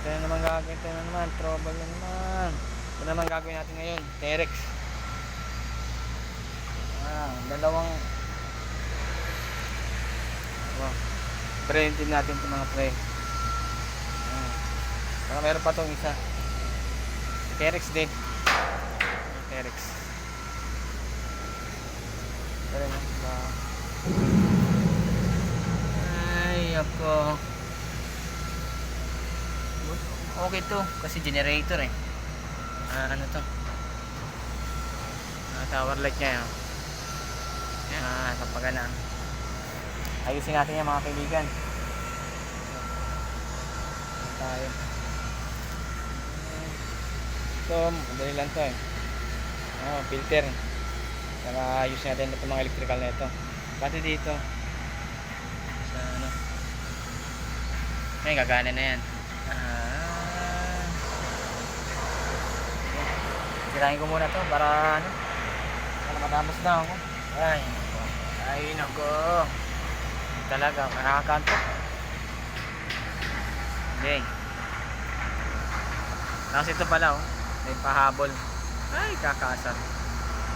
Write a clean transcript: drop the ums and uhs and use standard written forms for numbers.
ito na naman gagawin. Ito na naman, trouble na naman. Ito naman gagawin natin ngayon, Terex. Dalawang printin natin itong mga tray. Saka meron pa itong isa, Terex din. Terex. Pero yun, ay ako, okay to kasi generator eh. Ano to, tower light nya yun. Kapagana ayusin natin yan mga kaibigan. Tayo so madali lang to eh. Filter, saka ayusin natin itong mga electrical na ito pati dito sa ano. Ay gagana na yan. Sirahin ko muna to para ano, para matapos na ako. Ay nako, talaga nakakakantok. Okay, tapos ito pala may pahabol. Ay kakasar.